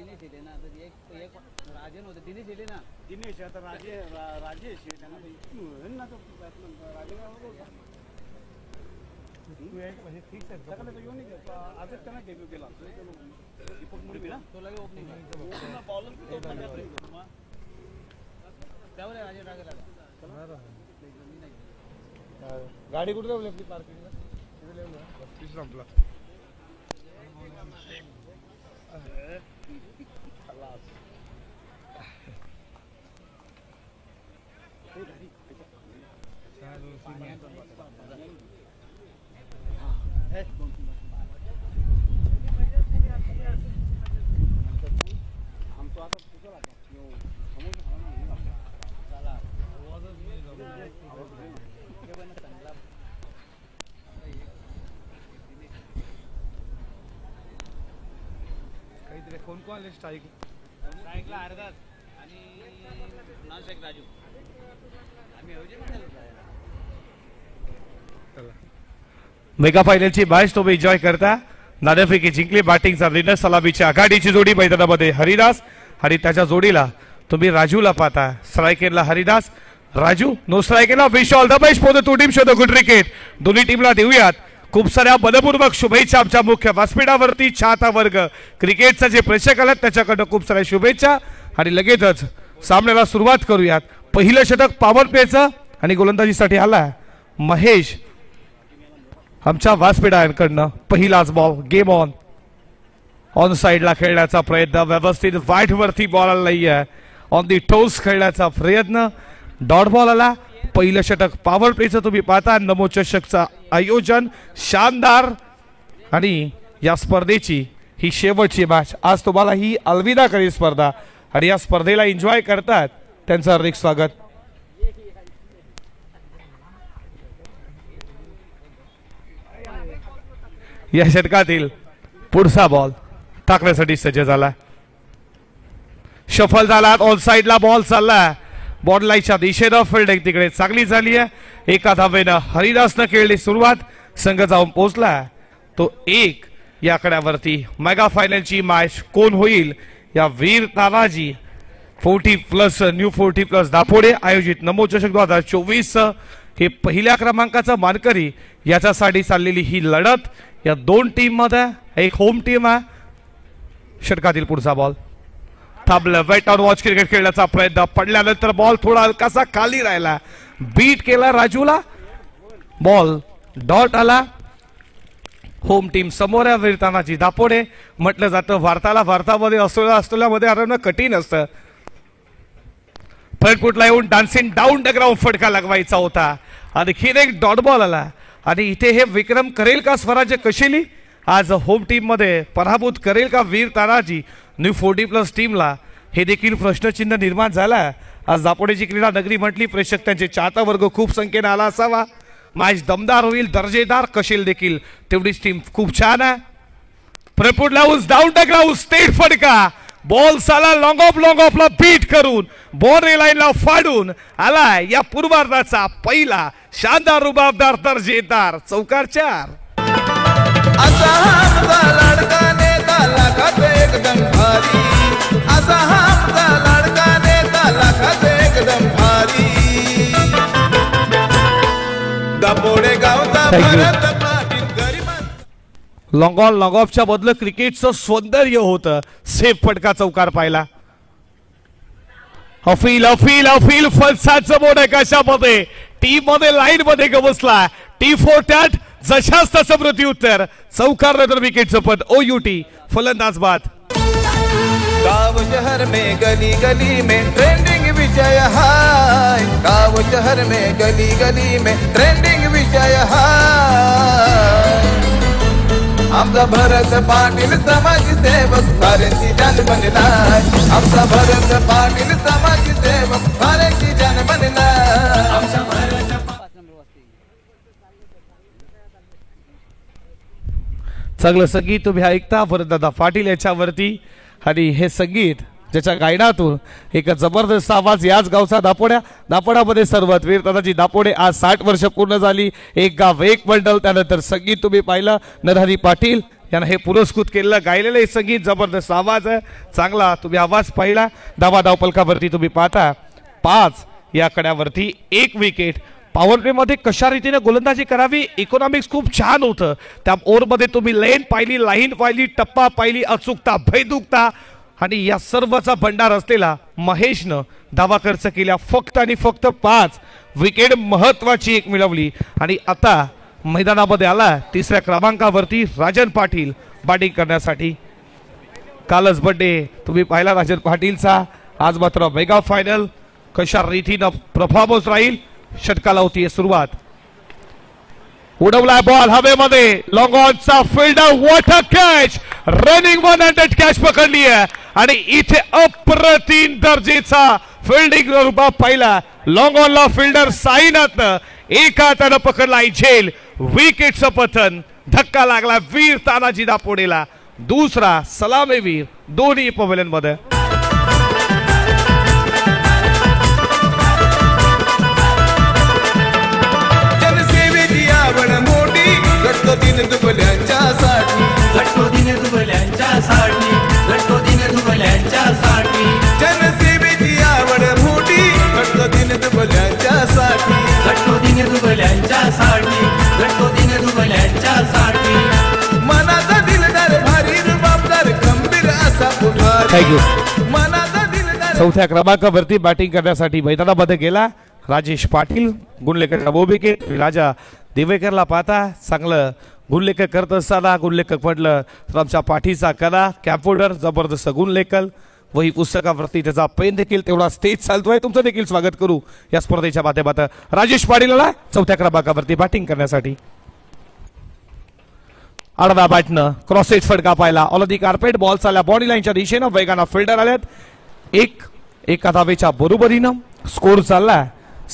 दिनेश येते ना, तर एक राजन होते, दिनेश येते ना, दिनेश आता राजेश त्यांना ठीक आहे सगळं येऊन आजच त्यांना डेब्यू केला दीपक मुरमी ना, तो लगे ओपनिंग बॉलर त्यावर राजे टाकेला गाडी कुठे लावली आपली पार्किंगला संपला आमचा आता तुझं लागला काहीतरी कोण कोण आले स्ट्राईकला अर्धात आणि नाशिक राजू आम्ही मेगा फायनलची मॅच तुम्ही एन्जॉय करता. नाणेफेकी जिंकली, बॅटिंगचा विनर सलामीची आघाडीची जोडी मैदानामध्ये हरिदास आणि त्याच्या जोडीला तुम्ही राजूला पाहता. स्ट्रायकेरला हरिदास, राजू नो स्ट्रायकेरला. Wish all the best for the two team. Show the good cricket. दोन्ही टीमला देऊयात खूप साऱ्या मनपूर्वक शुभेच्छा. आमच्या मुख्य व्यासपीठावरती चाहता वर्ग क्रिकेटचा जे प्रेक्षक आलात त्याच्याकडनं खूप साऱ्या शुभेच्छा. आणि लगेचच सामन्याला सुरुवात करूयात. पहिलं षटक पॉवर प्लेचं आणि गोलंदाजीसाठी आला महेश आमच्या व्यासपीठाकडनं. पहिलाच बॉल, गेम ऑन. ऑन साइडला खेळण्याचा प्रयत्न, व्यवस्थित वाईट वरती बॉल आला नाहीये. ऑन दी टोस खेळण्याचा प्रयत्न, डॉट बॉल आला. पहिलं षटक पॉवर प्लेचं तुम्ही पाहता. नमो चषकचं आयोजन शानदार आणि या स्पर्धेची ही शेवटची मॅच. आज तुम्हाला ही अलविदा करी स्पर्धा आणि या स्पर्धेला एन्जॉय करतात त्यांचं हार्दिक स्वागत. या षटकातील पुढचा बॉल टाकण्यासाठी सज्ज झाला. शफल झाला, ऑन साइडला बॉल चालला. बॉल लाईनच्या दिशेनं फिल्डिंग तिकडे चांगली झाली आहे. एका धावेनं हरिदासनं खेळली सुरुवात. संघ जाऊन पोहोचला तो एक. या आकड्यावरती मेगा फायनलची मॅच कोण होईल या वीर तानाजी 40+ न्यू 40+ दापोडे आयोजित नमो चषक 2024 हे पहिल्या क्रमांकाचं मानकरी याच्यासाठी चाललेली ही लढत. या दोन टीम मध्ये एक होम टीम आहे. षटकातील पुढचा बॉल थांबलं. वेट ऑन वॉच क्रिकेट खेळण्याचा प्रयत्न, पडल्यानंतर बॉल थोडा हलकासा खाली राहिला. बीट केला राजूला. बॉल डॉट आला. होम टीम समोर आहे. वीर तानाजी दापोडे. म्हटलं जातं भारतामध्ये ऑस्ट्रेलियामध्ये हरवणं कठीण असतं. फ्रंटफुटला येऊन डान्सिंग डाऊन द ग्राउंड फटका लगवायचा होता. आणखीन एक डॉट बॉल आला आणि इथे हे विक्रम करेल का स्वराज्य कशेली? आज होम टीम मध्ये पराभूत करेल का वीर तानाजी न्यू 40+ टीमला? हे देखील प्रश्नचिन्ह निर्माण झाला. आज दापोडेची क्रीडा नगरी म्हटली, प्रेक्षक त्यांचे चाहता वर्ग खूप संख्येने आला असावा. मॅच दमदार होईल, दर्जेदार. कशेल देखील तेवढीच टीम खूप छान आहे. फ्रंटफुट लावून डाऊन द ग्राउंड स्टेट फटका. बॉल साला लॉंग ऑफला बीट करून बॉर्डर लाईनला फाडून आलाय. या पूर्वार्धाचा पहिला शानदार रुबाबदार दर्जेदार चौकार 4. असा आमचा लाडका नेता लाखात एकदम भारी. असा आमचा लाडका नेता लाखात एकदम भारी. दापोडे गावचा भरत पाटील गरीबांचा. लॉंग ऑन लॉंग ऑफच्या बदल क्रिकेटचं सौंदर्य होतं. सेफ फटका चौकार पाहिला. अफील फलसाचं बोर्ड कशामध्ये टीम मध्ये लाईन मध्ये गवसला. T4 टॅट जशाच तसं प्रत्युत्तर. चौकार नंतर विकेटचं पद. OUT फलंदाज बाद. गाँव शहर में गली गली में ट्रेंडिंग विषय हाय. गाँव शहर में गली गली में ट्रेंडिंग विषय हाय. आमचा भरत पाटील समाजसेवक साऱ्यांची जान बनलाय. आमचा भरत पाटील समाजसेवक साऱ्यांची जान बनलाय. आमचा भरत चांगलं संगीत तुम्ही ऐकता वरदादा पाटील याच्यावरती. आणि हे संगीत ज्याच्या गायनातून एक जबरदस्त आवाज याच गावचा दापोड्यामध्ये सर्वात वीर तानाजी दापोडे. आज 60 वर्ष पूर्ण झाली. एक गाव एक मंडल. त्यानंतर संगीत तुम्ही पाहिलं नरहरी पाटील यानं हे पुरस्कृत केलेलं गायलेलं हे संगीत जबरदस्त आवाज आहे चांगला तुम्ही आवाज पाहिला धावा धावपलकावरती तुम्ही पाहता 5 या कड्यावरती 1 विकेट पॉवर प्ले मध्ये कशा रीतीने गोलंदाजी करावी इकॉनॉमिक्स खूप छान होतं त्या ओव्हरमध्ये तुम्ही लाईन पाहिली टप्पा पाहिली अचूकता भैदुकता आणि या सर्वचा भंडार असलेला महेशनं धावा खर्च केल्या फक्त आणि फक्त 5 विकेट महत्वाची एक मिळवली आणि आता मैदानामध्ये आला तिसऱ्या क्रमांकावरती राजन पाटील बॅटिंग करण्यासाठी कालच बर्थडे तुम्ही पाहिला राजन पाटीलचा आज मात्र मेगा फायनल कशा रीतीनं परफॉर्मन्स राहील षटकाला होतीये सुरुवात उडवलाय बॉल हवेमध्ये लॉंग ऑनचा fielder what a catch running 100 catch पकडली आहे आणि इथे अप्रतिम दर्जेचा फिल्डिंग रुबाब पाहिला लॉंग ऑनला फिल्डर साईनाथनं एका हातानं पकडला झेल विकेटचं पतन धक्का लागला वीर तानाजी दापोडेला दुसरा सलामीवीर दोन्ही पवेलियन मध्ये झटको दिन दुबल्यांच्यासाठी झटको दिन दुबल्यांच्यासाठी झटको दिन दुबल्यांच्यासाठी जनसेवेची आवड मोठी झटको दिन दुबल्यांच्यासाठी झटको दिन दुबल्यांच्यासाठी झटको दिन दुबल्यांच्यासाठी मनाचा दिलदार भारी रुबाबदार खंबीर असा पुढारी थँक्यू मनाचा दिलदार चौथ्या क्रमांकावरती बॅटिंग करण्यासाठी मैदानामध्ये गेला राजेश पाटील गुणलेखक विकेट राजा दिवेकरला पाहता चांगलं गुणलेखक करत असताना गुणलेखक म्हटलं तर आमच्या पाठीचा कला कॅम्पोडर जबरदस्त गुणलेखक वही पुस्तकावरती त्याचा पेन देखील तेवढा स्टेज चालतोय तुमचं देखील स्वागत करू या स्पर्धेच्या माध्यमातून राजेश पाटीलला चौथ्या क्रमांकावरती बॅटिंग करण्यासाठी आडव्या बॅटनं क्रॉसेज फटका पाहिला ऑल दी कार्पेट बॉल चालला बॉडी लाईनच्या दिशेनं वेगानं फिल्डर आल्यात एका धावेच्या बरोबरीनं स्कोर चालला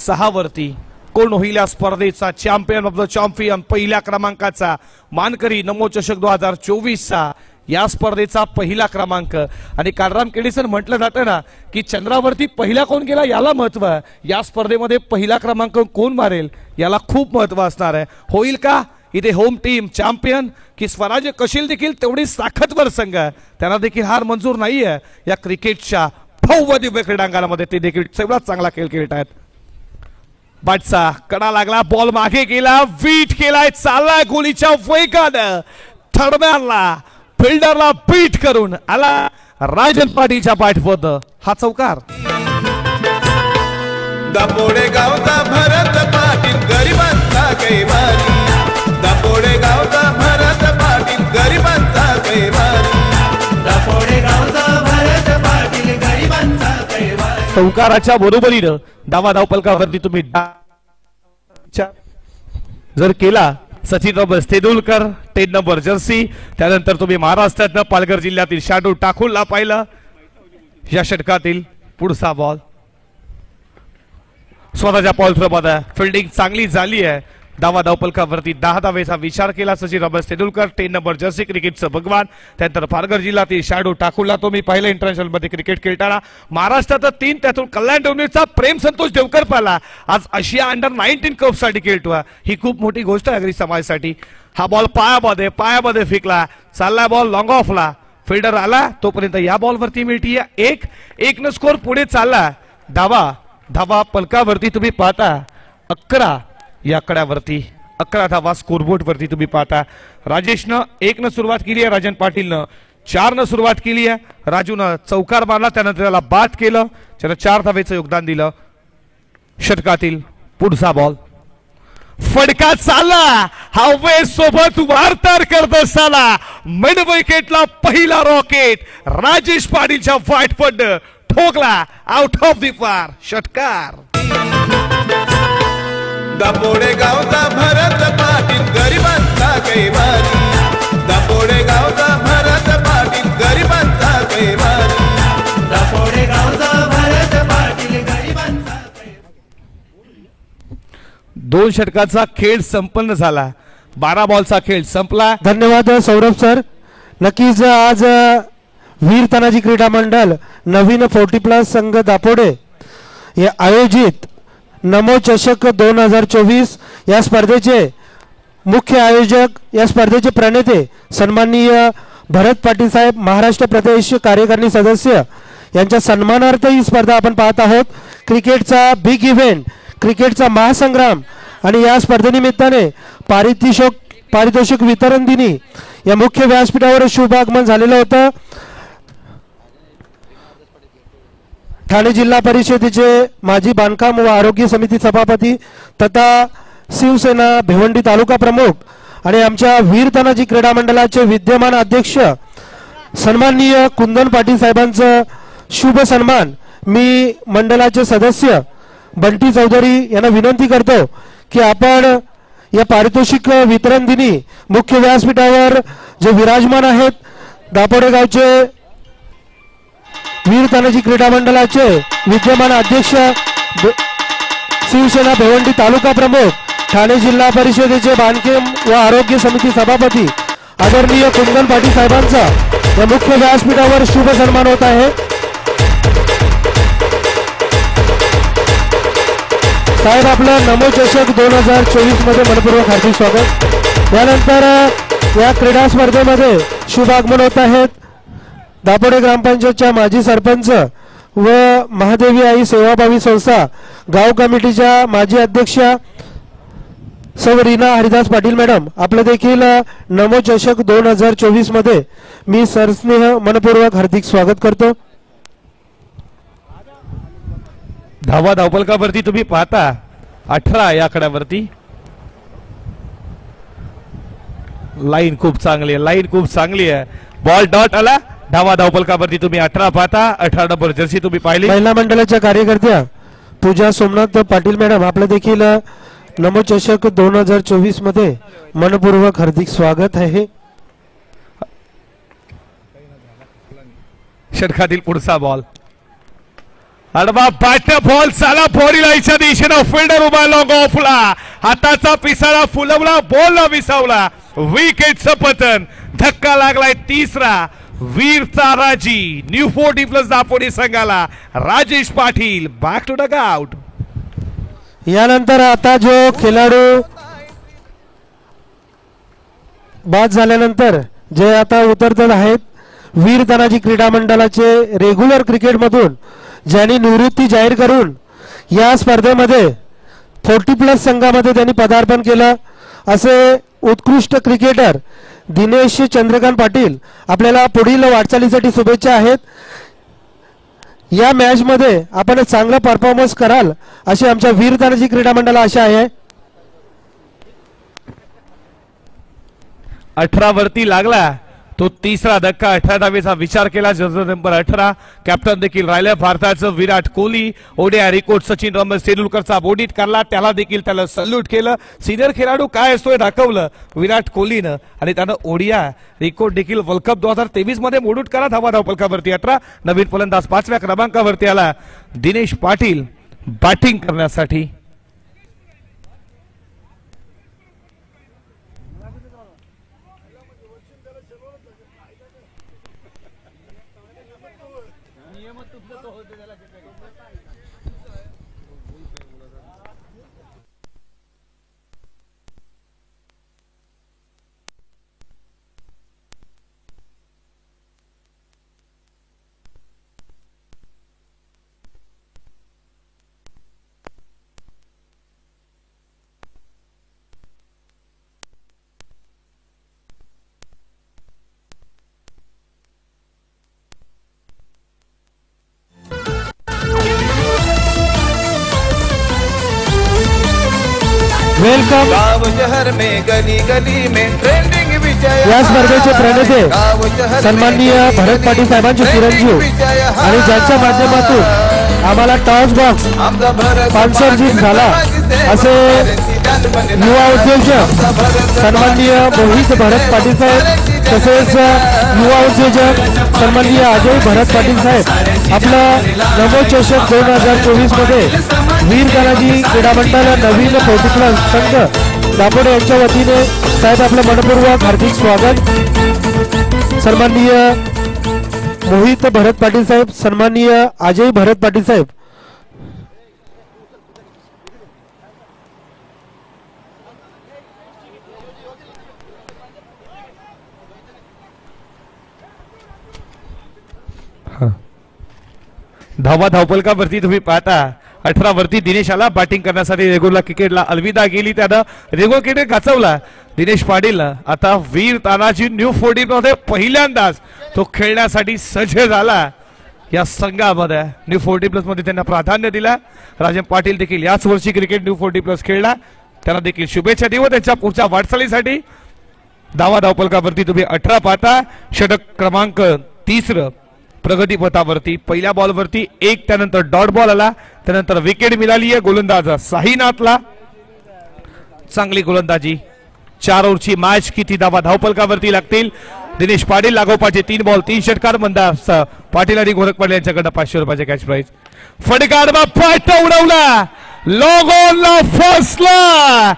6 वरती कोण होईल या स्पर्धेचा चॅम्पियन ऑफ द चॅम्पियन पहिल्या क्रमांकाचा मानकरी नमो चषक 2024 चा या स्पर्धेचा पहिला क्रमांक आणि कालराम केडीसन म्हटलं जातं ना की चंद्रावरती पहिला कोण गेला याला महत्व या स्पर्धेमध्ये पहिला क्रमांक कोण मारेल याला खूप महत्व असणार आहे होईल का इथे होम टीम चॅम्पियन की स्वराज्य कशील देखील तेवढी ताकदवर संघ त्यांना देखील हार मंजूर नाहीये या क्रिकेटच्या भव्य दिव्य क्रीडांगणामध्ये ते देखील सगळ्यात चांगला खेळ खेळत आहेत बॅटचा कडा लागला बॉल मागे गेला बीट केलाय चाललाय गोलीच्या वेगानं थडब्याला फिल्डरला बीट करून आला राजन पाटीलच्या बॅटवर हा चौकार दापोडे गावचा भरत पाटील गरिबांचा कैवारी दापोडे गावचा भरत पाटील गरिबांचा कैवारी दापोडे गावचा भरत पाटील गरिबांचा कैवारी चौकाराच्या बरोबरीनं धावा धावपलकावरती तुम्ही जर केला सचिन तेंडुलकर 10 नंबर जर्सी त्यानंतर तुम्ही महाराष्ट्रातनं पालघर जिल्ह्यातील शाडू टाकूनला पाहिलं या षटकातील पुढचा बॉल स्वतःच्या पॉलमध्ये फिल्डिंग चांगली झाली आहे धावा धावपलकावरती 10 धावेचा विचार केला सचिन तेंडुलकर 10 नंबर जर्सी क्रिकेटचं भगवान त्यानंतर पालघर जिल्ह्यातील शाडू टाकूनला तुम्ही पाहिलं इंटरनॅशनल मध्ये क्रिकेट खेळताना महाराष्ट्रात 3 त्यातून कल्याण डोंबिवलीचा प्रेम संतोष देवकर पाहिला आज आशिया अंडर 19 कप साठी खेळतोय ही खूप मोठी गोष्ट आहे अगदी समाजासाठी हा बॉल पायामध्ये फेकला चालला बॉल लॉंग ऑफला फिल्डर आला तोपर्यंत या बॉल वरती मिळतीये 1 न स्कोर पुढे चालला धावा पलकावरती तुम्ही पाहता 11 या कड्यावरती 11 धावा स्कोरबोर्ड वरती तुम्ही पाहता राजेशनं 1 न सुरुवात केली आहे राजन पाटीलनं 4 न सुरुवात केली आहे राजूनं चौकार मारला त्यानंतर त्याला बाद केलं त्याला 4 धावेचं योगदान दिलं षटकातील पुढचा बॉल फडका चालला हवे सोबत वार्तार करत असताना मिड विकेटला पहिला रॉकेट राजेश पाटीलच्या वाईट पडलं ठोकला आउट ऑफ द पार षटकार दापोडे गावचा भरत पाटील गरिबांचा कैवारी दापोडे गावचा भरत पाटील गरिबांचा कैवारी दापोडे गावचा भरत पाटील गरिबांचा 2 षटकाचा खेळ संपन्न झाला 12 बॉलचा खेळ संपला धन्यवाद सौरभ सर नक्कीच आज वीर तानाजी क्रीडा मंडळ नवीन 40+ संघ दापोडे हे आयोजित नमो चषक 2024 या स्पर्धेचे मुख्य आयोजक या स्पर्धेचे प्रणेते सन्माननीय भरत पाटील साहेब, महाराष्ट्र प्रदेश कार्यकारिणी सदस्य यांच्या सन्मानार्थ ही स्पर्धा आपण पाहत आहोत. क्रिकेटचा बिग इव्हेंट, क्रिकेटचा महासंग्राम आणि या स्पर्धेनिमित्ताने पारितोषिक वितरण दिनी या मुख्य व्यासपीठावर शुभ आगमन झालेलं होतं. ठाणे जिल्हा परिषदेचे माजी बांधकाम व आरोग्य समिती सभापती तथा शिवसेना भिवंडी तालुका प्रमुख आणि आमच्या वीर तानाजी क्रीडा मंडळाचे विद्यमान अध्यक्ष सन्माननीय कुंदन पाटील साहेबांचं शुभ सन्मान मी मंडळाचे सदस्य बंटी चौधरी यांना विनंती करतो की आपण या पारितोषिक वितरण दिनी मुख्य व्यासपीठावर जे विराजमान आहेत दापोडे गावचे वीर तानाजी क्रीडा मंडळाचे विद्यमान अध्यक्ष शिवसेना भिवंडी तालुका प्रमुख ठाणे जिल्हा परिषदेचे बांधकाम व आरोग्य समिती सभापती आदरणीय कुंदन पाटील साहेबांचा या मुख्य व्यासपीठावर शुभ सन्मान होत आहे. साहेब आपलं नमो चषक 2024 मध्ये मनपूर्वक हार्दिक स्वागत. यानंतर या क्रीडा स्पर्धेमध्ये शुभ आगमन होत आहेत दापोडे ग्रामपंचायतच्या माजी सरपंच व महादेवी आई सेवाभावी संस्था गाव कमिटीच्या माजी अध्यक्षा सौ रीना हरिदास पाटील मॅडम, आपलं देखील नमो चषक 2024 मध्ये मी सरस्नेह मनपूर्वक हार्दिक स्वागत करतो. धावा धावपलकावरती तुम्ही पाहता 18 या आकड्यावरती. लाईन खूप चांगली आहे, लाईन खूप चांगली आहे. बॉल डॉट आला. धावा धावपलकावरती तुम्ही 18 पाहता. 18 नंबर जर्सी तुम्ही पाहिली. महिला मंडळाच्या कार्यकर्त्या पूजा सोमनाथ पाटील मॅडम, आपलं देखील नमो चषक 2024 मध्ये मनपूर्वक हार्दिक स्वागत आहे. षटकातील पुढचा बॉल आडवा बॅट बॉल साला फोडीलाच्या दिशेनं फिल्डर उभा लॉंग ऑफला हाताचा पिसाळा फुलवला, बॉल विसावला, विकेटचं पतन. धक्का लागलाय तिसरा. वीर तानाजी न्यू 40+ दापोडी संघाला Rajesh Patil back to the out. यानंतर आता जो खेळाडू बाद झाल्यानंतर जे आता उतरत आहेत वीर तानाजी क्रीडा मंडळाचे रेग्युलर क्रिकेटमधून ज्यांनी निवृत्ती जाहीर करून या स्पर्धेमध्ये 40+ संघामध्ये त्यांनी पदार्पण केलं असे उत्कृष्ट क्रिकेटर दिनेश चंद्रकांत पाटील आपल्याला पुढील वाटचालीसाठी शुभेच्छा आहेत. या मॅच मध्ये आपण चांगला परफॉर्मन्स कराल अशी आमच्या वीर तानाजी क्रीडा मंडळाला आशा आहे. 18 वरती लागला तो तिसरा धक्का. 18 धावेचा विचार केला. जर्सी नंबर 18 कॅप्टन देखील राहिलं भारताचं विराट कोहली. ओडीआय रेकॉर्ड सचिन रमेश तेंडुलकरचा बोडीत काढला. त्याला सल्यूट केलं. सिनियर खेळाडू काय असतोय दाखवलं विराट कोहलीनं आणि त्यानं ओडीआय रेकॉर्ड देखील वर्ल्ड कप 2023 मध्ये मोडूट करा. धावा धावपलकावरती 18. नवीन फलंदाज 5व्या क्रमांकावरती आला दिनेश पाटील बॅटिंग करण्यासाठी. वेलकम. गाव शहर में गली गली में ट्रेंडिंग विषय या स्पर्धेचे प्रणेते सन्माननीय भरत पाटील साहेबांचे चिरंजीव आणि ज्यांच्या माध्यमातून आम्हाला टॉस बॉक्स स्पॉन्सरशिप झाला असे युवा उद्योजक सन्माननीय मोहित भरत पाटील साहेब तसेच युवा उद्योजक सन्माननीय अजय भरत पाटील साहेब आपलं नमो चषक 2024 मध्ये वीर तानाजी क्रीडा मंडळ नवीन 40+ संघ दापोडे यांच्या वतीने साहेब आपलं मनपूर्वक हार्दिक स्वागत. सन्माननीय मोहित भरत पाटील साहेब, सन्माननीय अजय भरत पाटील साहेब. धावा धावपलकावरती तुम्ही पाहता 18 वरती दिनेश आला बॅटिंग करण्यासाठी रेगुलर क्रिकेटला अलविदा गेली त्यानं रेगुलर क्रिकेट गाचवला दिनेश पाटील आता वीर तानाजी न्यू 14 मध्ये पहिल्यांदाच तो खेळण्यासाठी सज्ज झाला या संघामध्ये न्यू 40+ मध्ये त्यांना प्राधान्य दिला राजन पाटील देखील याच वर्षी क्रिकेट न्यू 40+ खेळला त्यांना देखील शुभेच्छा देऊ त्यांच्या पुढच्या वाटचालीसाठी धावा धावपलकावरती तुम्ही 18 पाहता षटक क्रमांक 3 प्रगतीपथावरती पहिल्या बॉलवरती 1 त्यानंतर डॉट बॉल आला त्यानंतर विकेट मिळाली आहे गोलंदाज साईनाथला चांगली गोलंदाजी 4 ओव्हरची मॅच किती धावा धावपलकावरती लागतील दिनेश पाटील लागोपाठचे 3 बॉल 3 षटकार मंदार पाटील आणि गोरख पाटील यांच्याकडे 500 रुपयाचे कॅश प्राइज फटकार पाठ उडवला लॉगॉनला फसला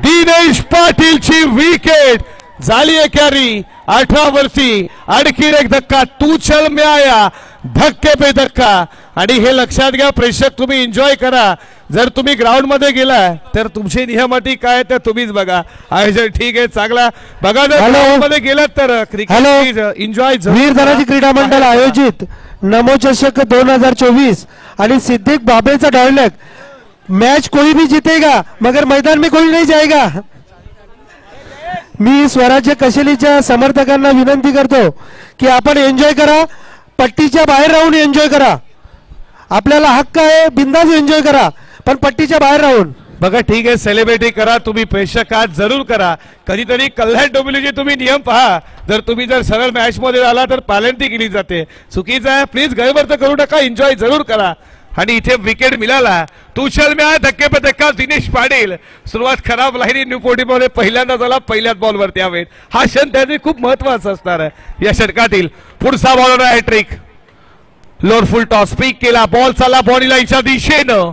दिनेश पाटीलची विकेट झाली आहे कॅरी 18 वरती आणखी एक धक्का तू चल में आया धक्के पे धक्का आणि हे लक्षात घ्या प्रेक्षक तुम्ही एन्जॉय करा जर तुम्ही ग्राउंड मध्ये गेला तर तुमची नियम अटी काय त्या तुम्हीच बघा आयोजन ठीक आहे चांगला बघा जर ग्राउंड मध्ये गेलात तर क्रिकेट एन्जॉय वीर धनाजी क्रीडा मंडळ आयोजित नमो चषक 2024 आणि सिद्दीक बाबेचा डायलॉग मैच कोई भी जीतेगा मगर मैदान में कोई नहीं जाएगा मी स्वराज्य कशेलीच्या समर्थकांना विनंती करतो की आपण एन्जॉय करा पट्टीच्या बाहेर राहून एन्जॉय करा आपल्याला हक्क आहे बिंदास एन्जॉय करा पण पट्टीच्या बाहेर राहून बघा ठीक आहे सेलिब्रिटी करा तुम्ही प्रेक्षक आहात जरूर करा कधीतरी कल्याण डोंबिवलीचे तुम्ही नियम पहा जर तुम्ही जर सरळ मॅच मध्ये आला तर पॅलेंटी केली जाते चुकीचं आहे प्लीज गैरवर्त करू नका एन्जॉय जरूर करा आणि इथे विकेट मिळाला तुषार में धक्के पे धक्का दिनेश पाटील सुरुवात खराब लाईनी न्यू 40 मध्ये पहिल्यांदा झाला पहिल्याच बॉलवरती हवेत हा क्षण त्याचे खूप महत्वाचा असणार आहे या षटकातील पुढचा बॉलर आहे ट्रिक लोअर फुल टॉस पीक केला बॉल चालला बॉडी लाईनच्या दिशेनं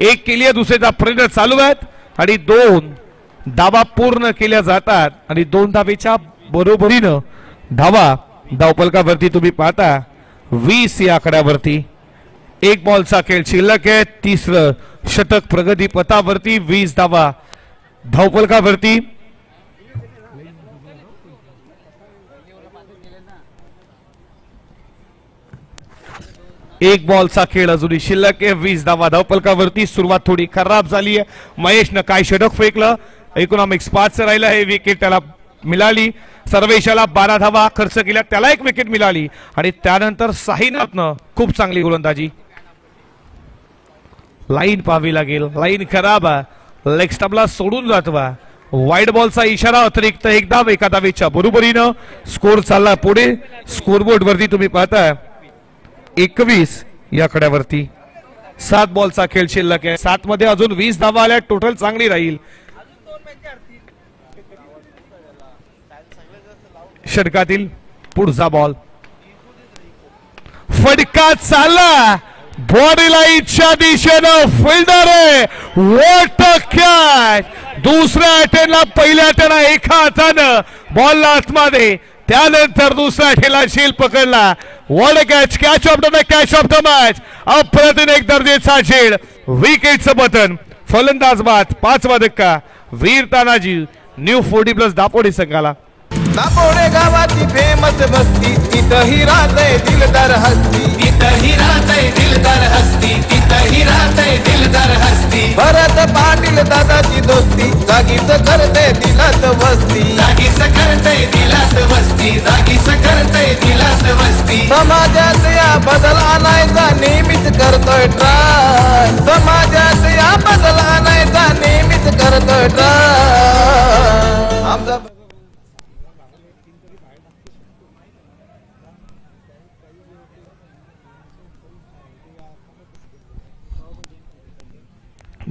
1 केली दुसऱ्याचा प्रयत्न चालू आहेत आणि 2 धावा पूर्ण केल्या जातात आणि 2 धावेच्या बरोबरीनं धावा धावपलकावरती तुम्ही पाहता 20 या आकड्यावरती 1 बॉलचा खेळ शिल्लक आहे 3रं षटक प्रगती पथावरती 20 धावा धावपलकावरती एक बॉलचा खेळ अजूनही शिल्लक आहे 20 धावा धावपलकावरती सुरुवात थोडी खराब झाली आहे महेशनं काय षटक फेकलं इकॉनॉमिक्स 5 राहिलं हे विकेट त्याला मिळाली सर्वेशाला 12 धावा खर्च केल्या त्याला 1 विकेट मिळाली आणि त्यानंतर साईनाथनं खूप चांगली गोलंदाजी लाईन पाहावी लागेल लाईन खराब आहे लेग स्टंपला सोडून जातवा वाईड बॉलचा इशारा अतिरिक्त 1 धाव 1 धावेच्या बरोबरीनं स्कोर चालला पुढे स्कोरबोर्ड वरती तुम्ही पाहताय 21 या कड्यावरती 7 बॉलचा खेळ शिल्लक आहे 7 मध्ये अजून 20 धावा आल्या टोटल चांगली राहील षटकातील पुढचा बॉल फटका चालला बॉडी लाईनच्या दिशेनं फिल्डर आहे व्हॉट अ कॅच दुसऱ्या अटेनला पहिल्या अटेनला एका हातानं बॉलला आतमध्ये त्यानंतर दुसऱ्या अटेनला झेल पकडला what a catch catch of the match अप्रतिम एक दर्जेचा झेल विकेटचं बटन फलंदाज बाद 5वा धक्का वीर तानाजी न्यू 40+ दापोडी संघाला दापोडे गावाची फेमस बस्ती तिथंही राहतय दिलदार हस्ती इथंही राहतय दिलदार हस्ती इथंही राहतय दिलदार हस्ती भरत पाटील दादाची दोस्ती जागीच करते दिलात वस्ती जागीच करतय दिलात वस्ती जागीच करतय दिलात वस्ती समाजात या बदल आणायचा नेहमीच करतोय ट्राय समाजात या बदल आणायचा नेहमीच करतोय ट्राय आमचा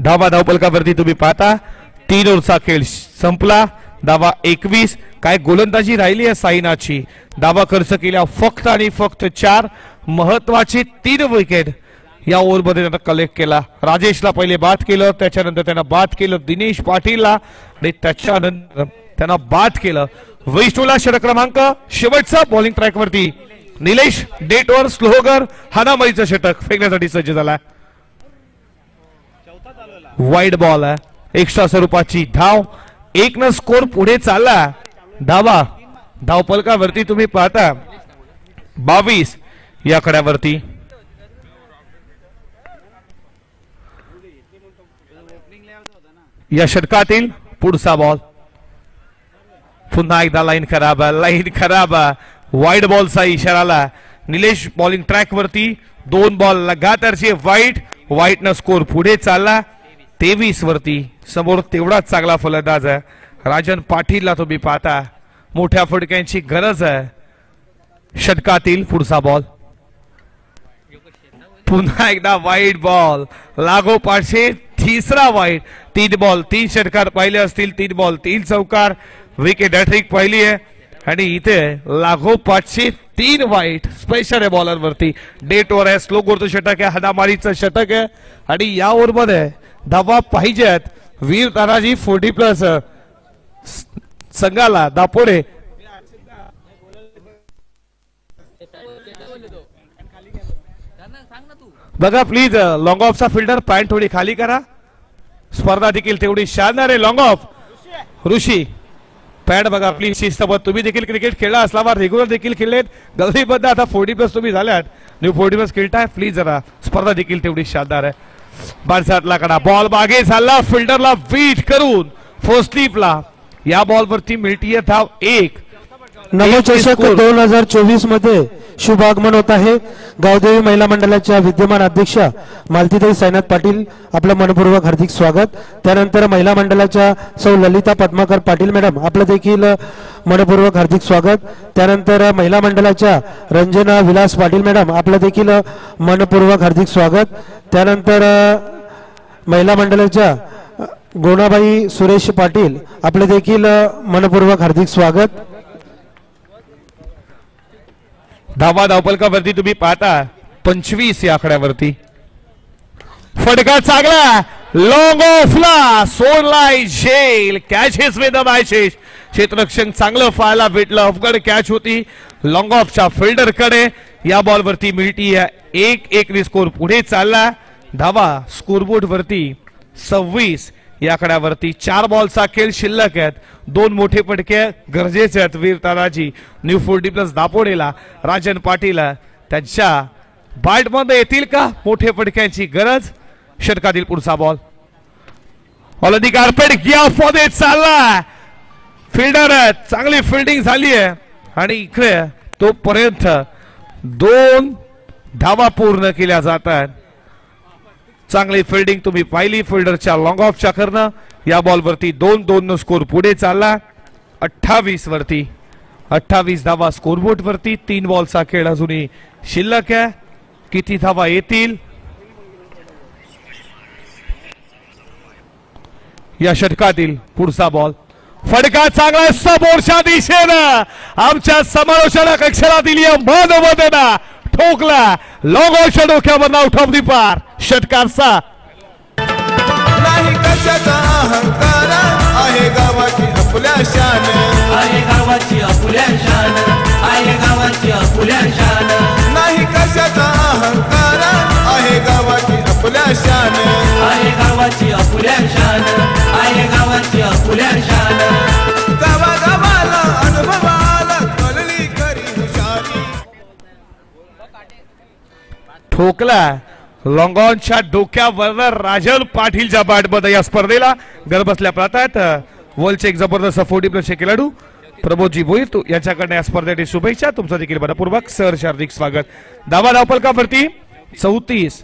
धावा धावपलकावरती तुम्ही पाहता 3 ओव्हरचा खेळ संपला धावा 21 काय गोलंदाजी राहिली आहे साईनाथची धावा खर्च केल्या फक्त आणि फक्त 4 महत्वाची 3 विकेट या ओव्हरमध्ये त्यांना कलेक्ट केला राजेशला पहिले बाद केलं त्याच्यानंतर त्यांना बाद केलं दिनेश पाटीलला आणि त्याच्यानंतर त्यांना बाद केलं वैष्णवला षटक क्रमांक शेवटचा बॉलिंग ट्रॅक वरती निलेश डेटवर स्लोगर हानामारीचं षटक फेकण्यासाठी सज्ज झाला वाईड बॉल आहे एक्स्ट्रा स्वरूपाची धाव 1 न स्कोर पुढे चालला धावा धावपलकावरती तुम्ही पाहता 22 या आकड्यावरती. या षटकातील पुढचा बॉल. पुन्हा एकदा लाईन खराब वाईड बॉलचा इशारा आला. निलेश बॉलिंग ट्रॅक वरती 2 बॉल लगातारचे वाईट न स्कोर पुढे चालला 23 वरती. समोर तेवढाच चांगला फलंदाज आहे राजन पाटीलला तुम्ही पाहता. मोठ्या फटक्यांची गरज आहे. षटकातील पुढचा बॉल. पुन्हा एकदा वाईट बॉल लागोपाठचे तिसरा वाईट. 3 बॉल 3 षटकार पाहिले असतील. 3 बॉल 3 चौकार. विकेट हॅट्रिक पाहिली आहे आणि इथे लागोपाठचे 3 वाईट स्पेशल आहे बॉलर वरती. डेट ओव्हर आहे. स्लो गोरचं षटक आहे. हदामारीचं षटक आहे आणि या ओव्हर मध्ये धावा पाहिजेत. वीर तानाजी 40+ संघाला दापोडे. बघा प्लीज लॉंग ऑफचा फिल्डर पॅन्ट थोडी खाली करा. स्पर्धा देखील तेवढी शानदार आहे. लॉंग ऑफ ऋषी पॅन्ट बघा प्लीज शिस्तबद्ध. तुम्ही देखील क्रिकेट खेळला असला रेग्युलर देखील खेळलेत. गल्लीबद्ध आता 40+ तुम्ही झाल्यात. न्यू 40+ खेळताय. प्लीज जरा स्पर्धा देखील तेवढी शानदार आहे. बारसातला कडा बॉल मागे झाला. फिल्डरला बीट करून फर्स्ट स्लीपला या बॉल वरती मिळतीये धाव 1. नवचषक 2024 मध्ये शुभ आगमन होत आहे. गावदेवी महिला मंडळाच्या विद्यमान अध्यक्षा मालतीताई साईनाथ पाटील आपलं मनपूर्वक हार्दिक स्वागत. त्यानंतर महिला मंडळाच्या सौ ललिता पद्माकर पाटील मॅडम आपलं देखील मनपूर्वक हार्दिक स्वागत. त्यानंतर महिला मंडळाच्या रंजना विलास पाटील मॅडम आपलं देखील मनपूर्वक हार्दिक स्वागत. त्यानंतर महिला मंडळाच्या गोणाबाई सुरेश पाटील आपलं देखील मनपूर्वक हार्दिक स्वागत. धावा धावपलकावरती तुम्ही पाहता 25 या आकड्यावरती. फटका चांगला लॉंग ऑफला सोडलाय झेल. Catches with the matches. क्षेत्ररक्षण चांगलं पाहायला भेटलं. अफगड कॅच होती लॉंग ऑफच्या फिल्डर कडे. या बॉल वरती मिळती 1-1 स्कोर पुढे चालला. धावा स्कोरबोर्ड वरती 26 या आकड्यावरती. 4 बॉलचा खेळ शिल्लक आहेत. 2 मोठे फटके गरजेचे आहेत. वीर तानाजी न्यू 40+ दापोडेला राजन पाटील त्यांच्या बॅट मध्ये येतील का मोठे फटक्यांची गरज. षटकातील पुढचा बॉल. ऑलरेडी कार्पेट या मध्ये चालला. फिल्डर चांगली फिल्डिंग झाली आहे आणि इकडे तोपर्यंत 2 धावा पूर्ण केल्या जातात. चांगली फिल्डिंग तुम्ही पाहिली फिल्डरच्या लॉंग ऑफच्या करणं. या बॉल वरती 2-2 स्कोर पुढे चालला 28 वरती. 28 धावा स्कोरबोर्ड वरती. 3 बॉलचा खेळ अजूनही शिल्लक आहे. किती धावा येतील या षटकातील पुढचा बॉल. फटका चांगला समोरच्या दिशेनं आमच्या समालोचना कक्षाला दिली मनवदना. ठोकला लॉंग ऑफच्या डोक्यावर आउट ऑफ दी पार. षटकारचा नाही कशाचा अहंकार आहे गावाची आपल्या शान. आहे गावाची आपुल्या शान. आहे गावाची आपुल्या शान. नाही कशाचा अहंकार आहे गावाची आपल्या शान. आहे गावाची आपुल्या शान. आहे गावाची आपुल्या शान. गावागावाला अनुभवाला कळली खरी हुशारी. ठोकला लॉंग ऑनच्या डोक्यावर राजन पाटीलच्या बॅटमध्ये या स्पर्धेला घर बसल्या पाहतात. वर्ल्डचे एक जबरदस्त 40+ खेळाडू प्रबोधजी भोईर यांच्याकडे या स्पर्धेसाठी शुभेच्छा. तुमचं देखील मनपूर्वक सहर्ष हार्दिक स्वागत. धावा धावपलकावरती 34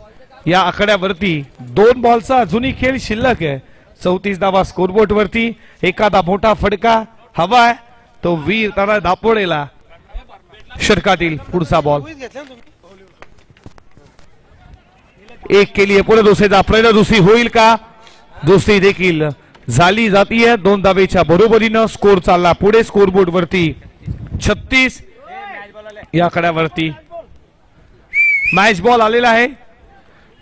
या आकड्यावरती. 2 बॉलचा अजूनही खेळ शिल्लक आहे. 34 धावा स्कोरबोर्ड वरती. एखादा मोठा फटका हवाय तो वीर ताना दापोडेला. षटकातील पुढचा बॉल. 1 केली पुढे दुसरीचा प्रयत्न. दुसरी होईल का. दुसरी देखील झाली जातीये 2 धावेच्या बरोबरीनं. स्कोर चालला पुढे स्कोरबोर्ड वरती 36 या आकड्यावरती. मॅच बॉल आलेला आहे.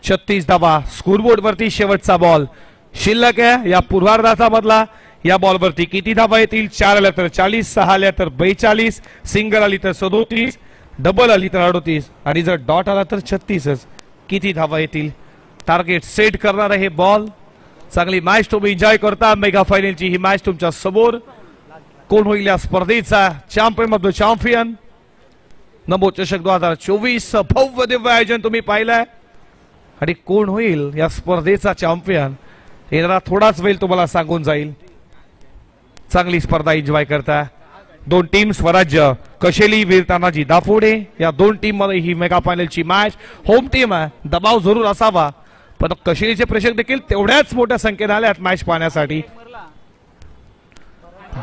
36 धावा स्कोरबोर्ड वरती. शेवटचा बॉल शिल्लक आहे या पूर्वार्धाचा मधला. या बॉल वरती किती धावा येतील. 4 आल्या तर 40, 6 आल्या तर 42, सिंगल आली तर 37, डबल आली तर 38 आणि जर डॉट आला तर 36. किती धावा येतील. टार्गेट सेट करणार आहे बॉल. चांगली मॅच तुम्ही एन्जॉय करता. मेगा फायनलची ही मॅच तुमच्या समोर. कोण होईल या स्पर्धेचा चॅम्पियन ऑफ द चॅम्पियन. नमो चषक 2024 भव्य दिव्य आयोजन तुम्ही पाहिलंय आणि कोण होईल या स्पर्धेचा चॅम्पियन येणारा थोडाच वेळ तुम्हाला सांगून जाईल. चांगली स्पर्धा एन्जॉय करता दोन टीम स्वराज्य कशेली वीर तानाजी दाफोडे या दोन टीम मध्ये ही मेगा फायनलची मॅच होम टीम आहे. दबाव जरूर असावा पण कशेलीचे प्रेक्षक देखील तेवढ्याच मोठ्या संख्येने आल्यात मॅच पाहण्यासाठी.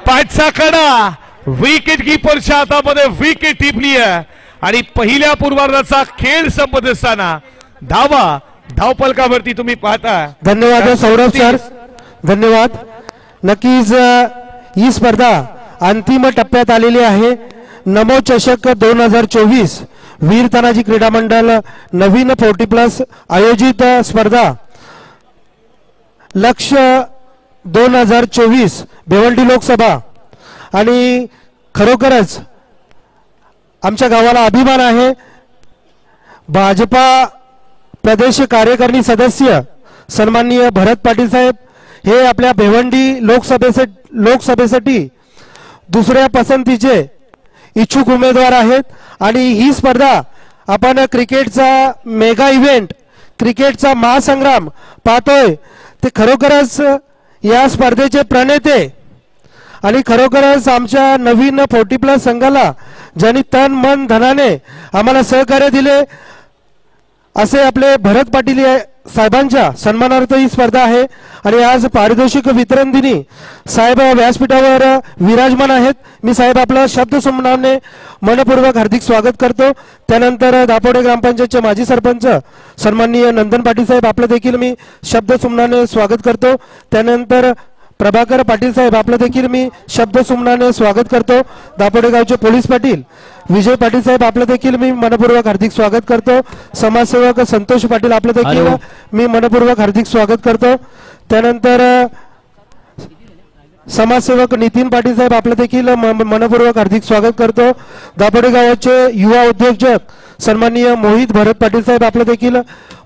पाचचा कडा विकेट कीपरच्या हातामध्ये विकेट टिपली आहे आणि पहिल्या पूर्वार्धाचा खेळ संपत असताना धावा धावपलकावरती तुम्ही पाहता. धन्यवाद सौरभ सर, धन्यवाद. नक्कीच ही स्पर्धा अंतिम टप्प्यात आलेली आहे. नमो चषक 2024 वीर तानाजी क्रीडा मंडळ नवीन 40+ आयोजित स्पर्धा लक्ष्य 2024 भिवंडी लोकसभा आणि खरोखरच आमच्या गावाला अभिमान आहे. भाजपा प्रदेश कार्यकारिणी सदस्य सन्माननीय भरत पाटील साहेब हे आपल्या भिवंडी लोकसभेसाठी दुसऱ्या पसंतीचे इच्छुक उमेदवार आहेत आणि ही स्पर्धा आपण क्रिकेटचा मेगा इव्हेंट क्रिकेटचा महासंग्राम पाहतोय. ते खरोखरच या स्पर्धेचे प्रणेते आणि खरोखरच आमच्या नवीन 40+ संघाला ज्यांनी तन मन धनाने आम्हाला सहकार्य दिले असे आपले भरत पाटील साहेबांच्या सन्मानार्थ ही स्पर्धा आहे. आणि आज पारितोषिक वितरण दिनी साहेब व्यासपीठावर विराजमान आहेत. मी साहेब आपलं शब्द सुमनाने मनपूर्वक हार्दिक स्वागत करतो. त्यानंतर दापोडे ग्रामपंचायतचे माजी सरपंच सन्माननीय नंदन पाटील साहेब आपलं देखील मी शब्द सुमनाने स्वागत करतो. त्यानंतर प्रभाकर पाटील साहेब आपलं देखील मी शब्द सुमनाने स्वागत करतो. दापोडे गावचे पोलीस पाटील विजय पाटील साहेब आपलं देखील मी मनपूर्वक हार्दिक स्वागत करतो. समाजसेवक संतोष पाटील आपलं देखील मी मनपूर्वक हार्दिक स्वागत करतो. त्यानंतर समाजसेवक नितीन पाटील साहेब आपलं देखील मनपूर्वक हार्दिक स्वागत करतो. दापोडे गावाचे युवा उद्योजक सन्माननीय मोहित भरत पाटील साहेब आपलं देखील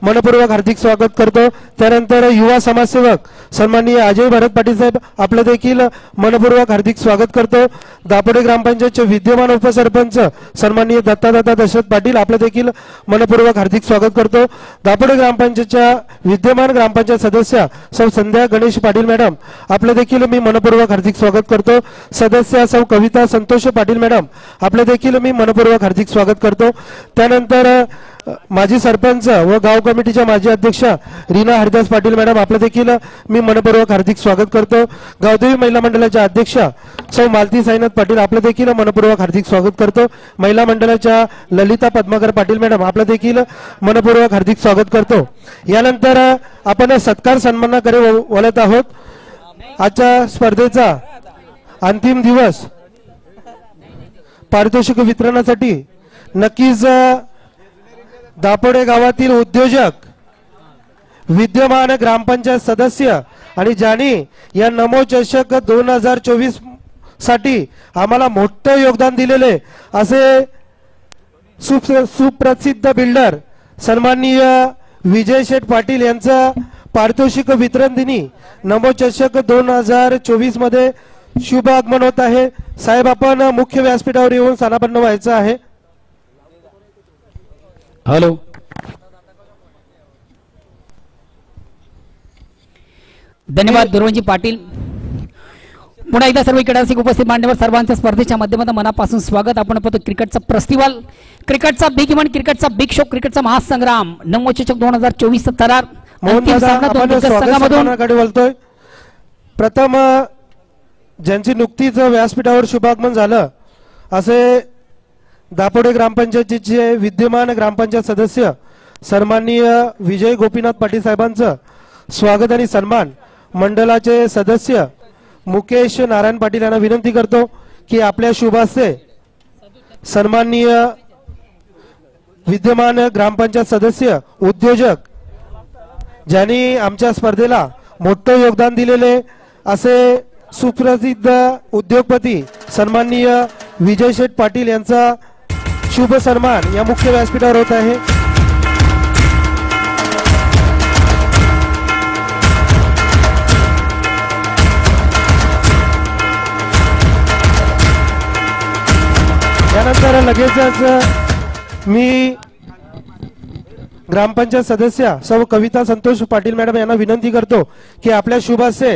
मनपूर्वक हार्दिक स्वागत करतो. त्यानंतर युवा समाजसेवक सन्माननीय अजय भरत पाटील साहेब आपलं देखील मनपूर्वक हार्दिक स्वागत करतो. दापोडे ग्रामपंचायतचे विद्यमान उपसरपंच सन्माननीय दत्ता दशरथ पाटील आपलं देखील मनपूर्वक हार्दिक स्वागत करतो. दापोडे ग्रामपंचायतच्या विद्यमान ग्रामपंचायत सदस्य सौ संध्या गणेश पाटील मॅडम आपलं देखील मी मनपूर्वक हार्दिक स्वागत करतो. सदस्य सौ कविता संतोष पाटील मॅडम आपलं देखील मी मनपूर्वक हार्दिक स्वागत करतो. त्यानंतर माजी सरपंच व गाव कमिटीच्या माजी अध्यक्ष रीना हरिदास पाटील मॅडम आपलं देखील मी मनपूर्वक हार्दिक स्वागत करतो. गावदेवी महिला मंडळाच्या अध्यक्ष सौ मालती साईनाथ पाटील आपलं देखील मनपूर्वक हार्दिक स्वागत करतो. महिला मंडळाच्या ललिता पद्माकर पाटील मॅडम आपलं देखील मनपूर्वक हार्दिक स्वागत करतो. यानंतर आपण सत्कार सन्मानाकडे वळत आहोत. आजच्या स्पर्धेचा अंतिम दिवस पारितोषिक वितरणासाठी नक्कीच दापोडे गावातील उद्योजक विद्यमान ग्रामपंचायत सदस्य आणि ज्यांनी या नमो चषक 2024 साठी आम्हाला मोठं योगदान दिलेले असे सुप्रसिद्ध बिल्डर सन्माननीय विजय शेठ पाटील यांचं पारितोषिक वितरण दिनी नमो चषक 2024 मध्ये शुभ आगमन होत आहे. साहेब आपण मुख्य व्यासपीठावर येऊन स्थानापन्न व्हायचं आहे. हॅलो, धन्यवाद दुर्वंजी पाटील. पुन्हा एकदा सर्व इकडे उपस्थित मान्यवर सर्वांचं स्पर्धेच्या माध्यमातून मनापासून स्वागत. आपण पाहतो क्रिकेटचा फेस्टिवल, क्रिकेटचा बिग इव्हेंट, क्रिकेटचा बिग शो, क्रिकेटचा महासंग्राम नमो चषक 2024 थरार अंतिम सामना दोन दिग्गज संघांमधून बोलतोय. प्रथम ज्यांची नुकतीच व्यासपीठावर शुभागमन झालं असे दापोडे ग्रामपंचायतीचे विद्यमान ग्रामपंचायत सदस्य सन्माननीय विजय गोपीनाथ पाटील साहेबांचं स्वागत आणि सन्मान मंडळाचे सदस्य मुकेश नारायण पाटील यांना विनंती करतो की आपल्या शुभ हस्ते सन्माननीय विद्यमान ग्रामपंचायत सदस्य उद्योजक ज्यांनी आमच्या स्पर्धेला मोठं योगदान दिलेले असे सुप्रसिद्ध उद्योगपती सन्माननीय विजय शेठ पाटील यांचा शुभ सन्मान या मुख्य व्यासपीठावर होत आहे. यानंतर लगेचच मी ग्रामपंचायत सदस्य सौ कविता संतोष पाटील मॅडम यांना विनंती करतो की आपल्या शुभ हस्ते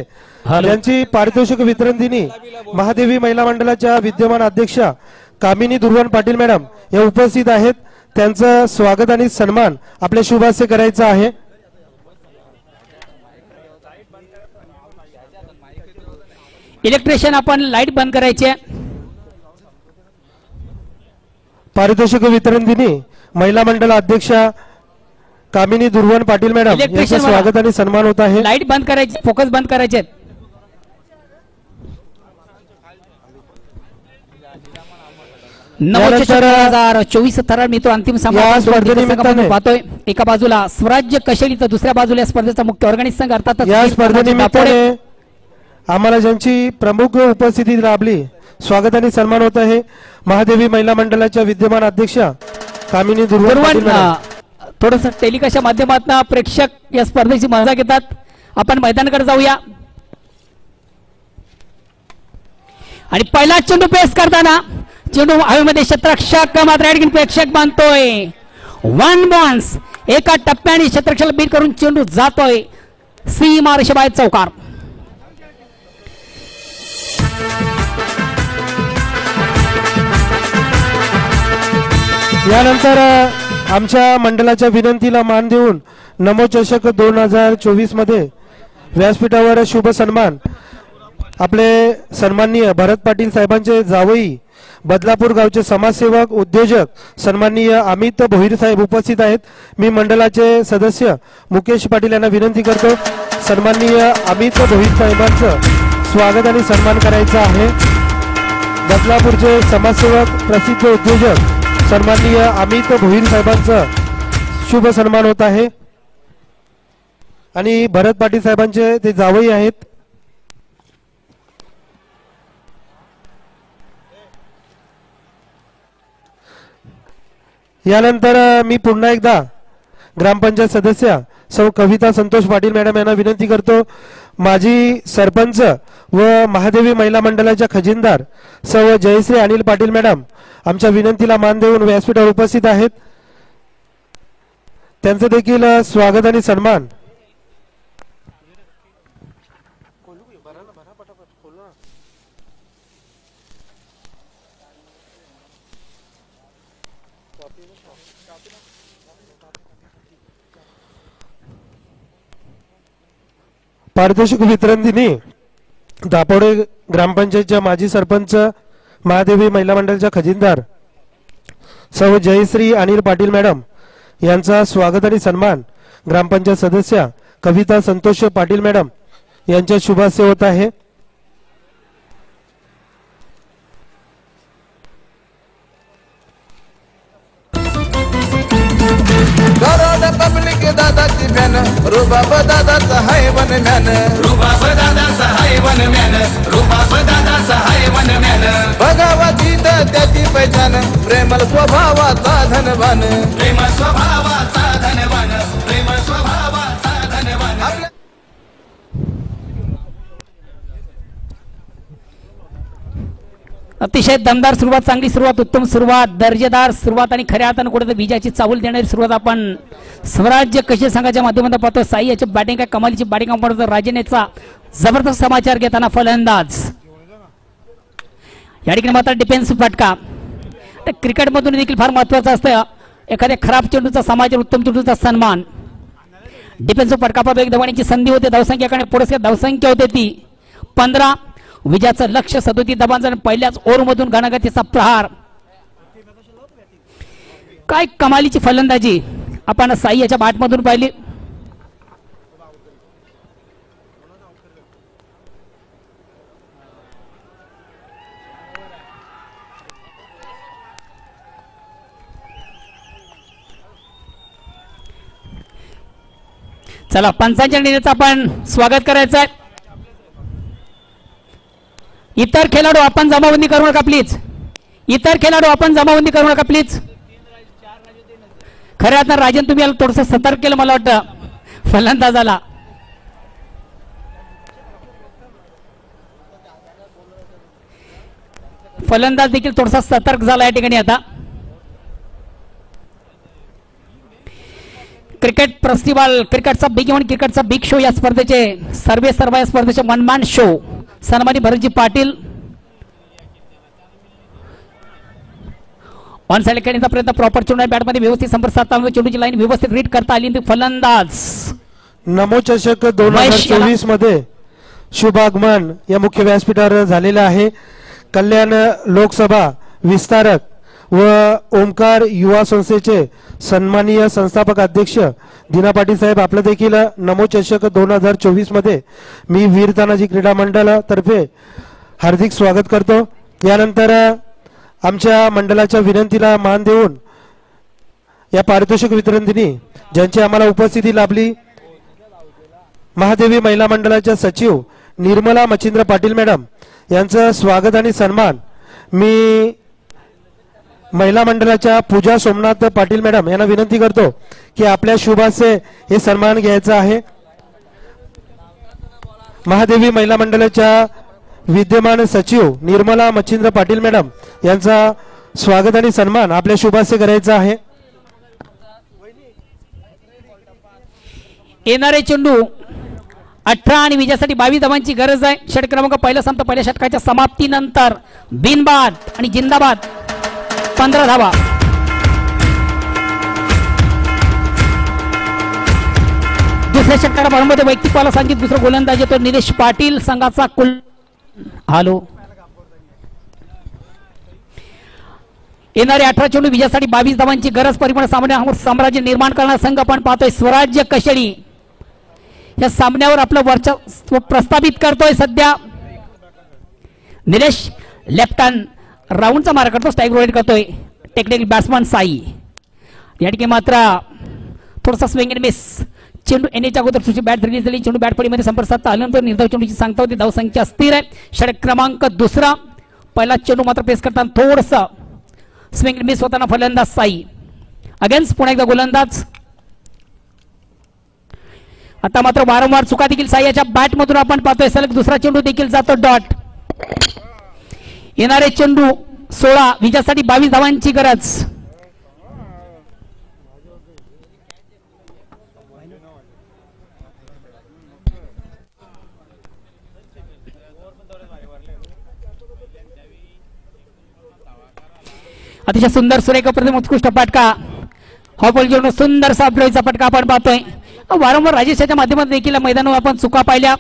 यांची पारितोषिक वितरण दिनी महादेवी महिला मंडळाच्या विद्यमान अध्यक्षा कामिनी दुर्वन पाटील मॅडम या उपस्थित आहेत. त्यांचं स्वागत आणि सन्मान आपल्या शुभ हस्ते करायचा आहे. इलेक्ट्रिशियन आपण लाईट बंद करायचे. पारितोषिक वितरण दिनी महिला मंडळ अध्यक्षा कामिनी दुर्वन पाटील मॅडम यांचं स्वागत आणि सन्मान होत आहे. लाईट बंद करायची, फोकस बंद करायचे. नवोच्च 2024 थरार मित्र अंतिम सामना पाहतोय. एका बाजूला स्वराज्य कशेली तर दुसऱ्या बाजूला या स्पर्धेचा मुख्य ऑर्गनाइज संघ अर्थात या स्पर्धेनिमित्ताने आम्हाला ज्यांची प्रमुख उपस्थिती लाभली स्वागत आणि सन्मान होत आहे. महादेवी महिला मंडळाच्या विद्यमान अध्यक्षा कामिनी दुर्वन. थोडस टेलिकास्टच्या माध्यमातून प्रेक्षक या स्पर्धेची मजा घेतात. आपण मैदानाकडे जाऊया. आणि पहिला चेंडू पेस करताना चेंडू हवेमध्ये क्षेत्ररक्षक मात्र ॲडगिन प्रेक्षक बांधतोय. 1 बॉन्स एका टप्प्याने क्षेत्ररक्षकाला बीट करून चेंडू जातोय सीमा रेषेबाहेर चौकार. यानंतर आमच्या मंडळाच्या विनंतीला मान देऊन नमो चषक 2024 मध्ये व्यासपीठावर शुभ सन्मान आपले सन्माननीय भरत पाटील साहेबांचे जावई बदलापूर गावचे समाजसेवक उद्योजक सन्माननीय अमित भोईर साहेब उपस्थित आहेत. मी मंडळाचे सदस्य मुकेश पाटील यांना विनंती करतो सन्माननीय अमित भोईर साहेबांचं स्वागत आणि सन्मान करायचा आहे. बदलापूरचे समाजसेवक प्रसिद्ध उद्योजक सन्माननीय अमित भोईर साहेबांचं शुभ सन्मान होत आहे. आणि भरत पाटील साहेबांचे ते जावई आहेत. यानंतर मी पुन्हा एकदा ग्रामपंचायत सदस्य सौ कविता संतोष पाटील मॅडम यांना विनंती करतो माजी सरपंच व महादेवी महिला मंडळाच्या खजिनदार सौ जयश्री अनिल पाटील मॅडम आमच्या विनंतीला मान देऊन व्यासपीठावर उपस्थित आहेत. त्यांचं देखील स्वागत आणि सन्मान. पारितोषिक वितरण दिनी दापोडे ग्रामपंचायतच्या माजी सरपंच महादेवी महिला मंडळाच्या खजिनदार सौ जयश्री अनिल पाटील मॅडम यांचा स्वागत आणि सन्मान ग्रामपंचायत सदस्य कविता संतोष पाटील मॅडम यांच्या शुभ हस्ते होत आहे. पब्लिक दादाची फॅन रुबाब दादाचा हाय वन मॅन रुबाब दादाचा हाय वन मॅन रुबाब दादाचा हाय वन मॅन बघावा तिथं त्याची पहिचान प्रेमल स्वभावाचा धनवान प्रेमल स्वभावाचा धनवान प्रेमल स्वभावाचा धनवान. अतिशय दमदार सुरुवात, चांगली सुरुवात, उत्तम सुरुवात, दर्जेदार सुरुवात आणि खऱ्या अर्थानं कुठे विजयाची चावल देणारी सुरुवात आपण स्वराज्य कशी संघाच्या माध्यमातून पाहतो. साई याची बॅटिंग काय कमालीची बॅटिंग आपण राजनेचा जबरदस्त समाचार घेताना फलंदाज या ठिकाणी मात्र डिफेन्सिव्ह फटका. क्रिकेटमधून देखील फार महत्वाचं असतं एखाद्या खराब चेंडूचा समाचार उत्तम चेंडूचा सन्मान. डिफेन्सिव्ह फटका पाहतो एक धावण्याची संधी होते धावसंख्याकडे पुढे धावसंख्या होते ती 15. विजयाचं लक्ष 37 धावांचा पहिल्याच ओव्हरमधून घणाघातीचा प्रहार. काय कमालीची फलंदाजी आपण साई याच्या बॅटमधून पाहिली. चला पंचांच्या निर्णयाचं आपण स्वागत करायचं आहे. इतर खेळाडू आपण जमाबंदी करू नका प्लीज. इतर खेळाडू आपण जमाबंदी करू नका प्लीज. खऱ्या आता राजन तुम्ही याला थोडंसं सतर्क केलं मला वाटतं फलंदाजाला. फलंदाज देखील थोडासा सतर्क झाला या ठिकाणी. आता प्रतिबल क्रिकेटचा बिग इव्हेंट क्रिकेटचा बिग शो या स्पर्धेचे सर्व या स्पर्धेचे मनमान show सन्मानी Bharatji Patil on side खेळण्याचा प्रयत्न प्रॉपर चेंडू बॅटमध्ये व्यवस्थित संपर्क साधताना चेंडूची लाईन व्यवस्थित रीड करता आली फलंदाज नमो चषक 2024 मध्ये शुभागमन या मुख्य व्यासपीठावर झालेलं आहे. कल्याण लोकसभा विस्तारक व ओमकार युवा संस्थेचे सन्माननीय संस्थापक अध्यक्ष दिना पाटील साहेब आपलं देखील नमो चषक 2024 मध्ये मी वीर तानाजी क्रीडा मंडळातर्फे हार्दिक स्वागत करतो. यानंतर आमच्या मंडळाच्या विनंतीला मान देऊन या पारितोषिक वितरण दिनी ज्यांची आम्हाला उपस्थिती लाभली महादेवी महिला मंडळाच्या सचिव निर्मला मच्छिंद्र पाटील मॅडम यांचं स्वागत आणि सन्मान मी महिला मंडळाच्या पूजा सोमनाथ पाटील मॅडम यांना विनंती करतो की आपल्या शुभाचे हे सन्मान घ्यायचा आहे. महादेवी महिला मंडळाच्या विद्यमान सचिव निर्मला मच्छिंद्र पाटील मॅडम यांचा स्वागत आणि सन्मान आपल्या शुभाचे करायचा आहे. येणारे चेंडू 18 आणि विजयासाठी 22 धावांची गरज आहे. षटक क्रमांक पहिला संपता पहिल्या षटकाच्या समाप्तीनंतर बिनबाद आणि जिंदाबाद 15 धावा. दुसऱ्या षटकाला बळमध्ये वैयक्तिकवाला सांगित दुसरा गोलंदाज येतो निलेश पाटील संघाचा कुल हॅलो येणारे 18 चेंडू विजयासाठी 22 धावांची गरज परिमाण साम्राज्य निर्माण करणारा संघ आपण पाहतोय स्वराज्य कशेळी या सामन्यावर आपलं वर्चस्व प्रस्थापित करतोय. सध्या निलेश लेफ्ट हँड राऊंडचा मारा करतो स्ट्राईक रोटेट करतोय टेक्निकल बॅट्समन साई या ठिकाणी मात्र थोडासा स्विंग अँड मिस चेंडू येण्याच्या अगोदर तुझी बॅट रिलीज झाली चेंडू बॅट फळीमध्ये संपर्क साधता आल्यानंतर निर्धाव चेंडूची सांगता होती धावसंख्या स्थिर आहे. षटक क्रमांक दुसरा पहिला चेंडू मात्र पेस करताना थोडंसं स्विंग अँड मिस होताना फलंदाज साई अगेन्स्ट पुन्हा एकदा गोलंदाज. आता मात्र वारंवार चुका देखील साईच्या बॅट मधून आपण पाहतोय सलग दुसरा चेंडू देखील जातो डॉट. येणारे चेंडू 16 विजयासाठी 22 धावांची गरज. अतिशय सुंदर सुरेख प्रथम उत्कृष्ट फटका हॉपल जोडून सुंदर सापडीचा फटका आपण पाहतोय. वारंवार राजेशाच्या माध्यमातून देखील मैदानावर आपण चुका पाहिल्या.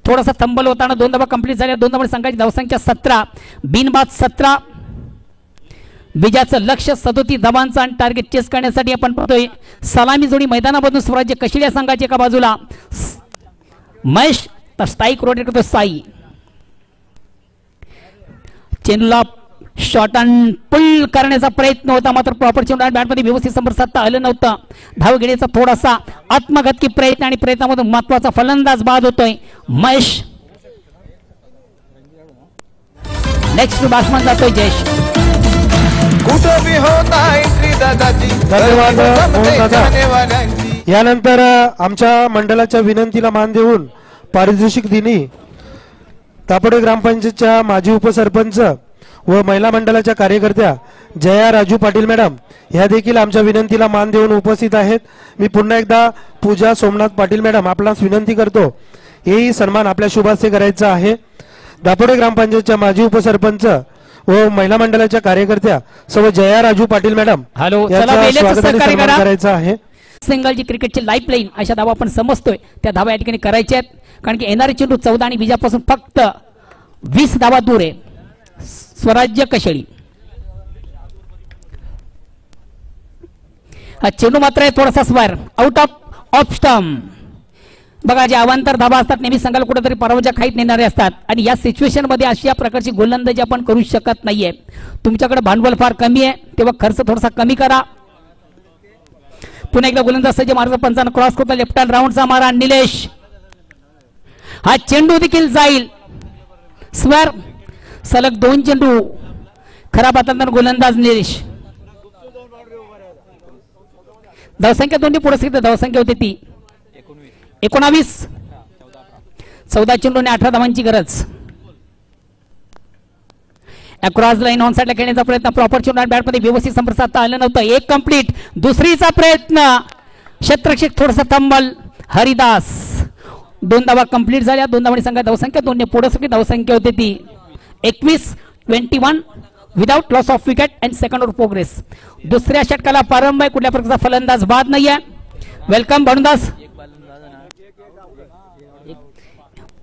थोडासा थंबल होताना 2 धावा कंप्लीट झाल्या 2 धावा संघाची धावसंख्या 17 बिनबाद 17 विजयाचं लक्ष 37 धावांचं आणि टार्गेट चेस करण्यासाठी आपण पाहतोय सलामी जोडी मैदानामधून स्वराज्य कशिळी या संघाची एका बाजूला महेश तर स्ट्राईक रोटेट करतो साई. चेंडूला शॉर्ट अँड पुल करण्याचा प्रयत्न होता मात्र प्रॉपर चेंडू बॅटमध्ये व्यवस्थित संपर्क साधता आलं नव्हतं. धाव घेण्याचा थोडासा आत्मघातकी प्रयत्न आणि प्रयत्नामधून महत्वाचा फलंदाज बाद होतोय महेश. नेक्स्ट बॅट्समन जातोय जयेश. धन्यवाद. यानंतर आमच्या मंडळाच्या विनंतीला मान देऊन पारितोषिक दिनी तापडे ग्रामपंचायतच्या माजी उपसरपंच व महिला मंडळाच्या कार्यकर्त्या जया राजू पाटील मॅडम ह्या देखील आमच्या विनंतीला मान देऊन उपस्थित आहेत. मी पुन्हा एकदा पूजा सोमनाथ पाटील मॅडम आपणास विनंती करतो हेही सन्मान आपल्या शुभाचे करायचा आहे. दापोडे ग्रामपंचायतच्या माजी उपसरपंच व महिला मंडळाच्या कार्यकर्त्या सर्व जया राजू पाटील मॅडम करायचं आहे. सिंगलची क्रिकेटची लाईफ लाईन अशा धावा आपण समजतोय त्या धावा या ठिकाणी करायच्या आहेत कारण की येणारे चेंडू 14 आणि विजयापासून फक्त 20 धावा दूर आहे. स्वराज्य कशेळी हा चेंडू मात्र आहे थोडासा स्क्वायर आउट ऑफ स्टंप. बघा जे अवांतर धावा असतात नेहमी संघाला कुठेतरी पराभवाच्या खाईत नेणारे असतात आणि या सिच्युएशन मध्ये अशा प्रकारची गोलंदाजी आपण करू शकत नाहीये. तुमच्याकडे भांडवल फार कमी आहे तेव्हा खर्च थोडासा कमी करा. पुन्हा एकदा गोलंदाज सज्ज मार्ग पंचांना क्रॉस करतो लेफ्ट हँड राऊंडचा मारा निलेश हा चेंडू देखील जाईल स्क्वेअर. सलग 2 चेंडू खराब हातांना गोलंदाज निलेश. धावसंख्या 2 पुढे धावसंख्या होती ती 19 14 चेंडू आणि 18 धावांची गरज. अक्रॉस लाईन ऑन साईडला खेळण्याचा प्रयत्न प्रॉपर चुनाट बॅटमध्ये व्यवस्थित संपर्क साधता आलं नव्हतं. एक कंप्लीट. दुसरीचा प्रयत्न क्षेत्ररक्षक थोडंसं थांबल. हरिदास 2 धावा कंप्लीट झाल्या. 2 धावांनी संघात धावसंख्या 2 ने पुढे सगळी धावसंख्या होती ती 21-21 without loss of wicket and second over progress. दुसऱ्या षटकाला प्रारंभ आहे. कुठल्या प्रकारचा फलंदाज बाद नाहीये. वेलकम भानुदास.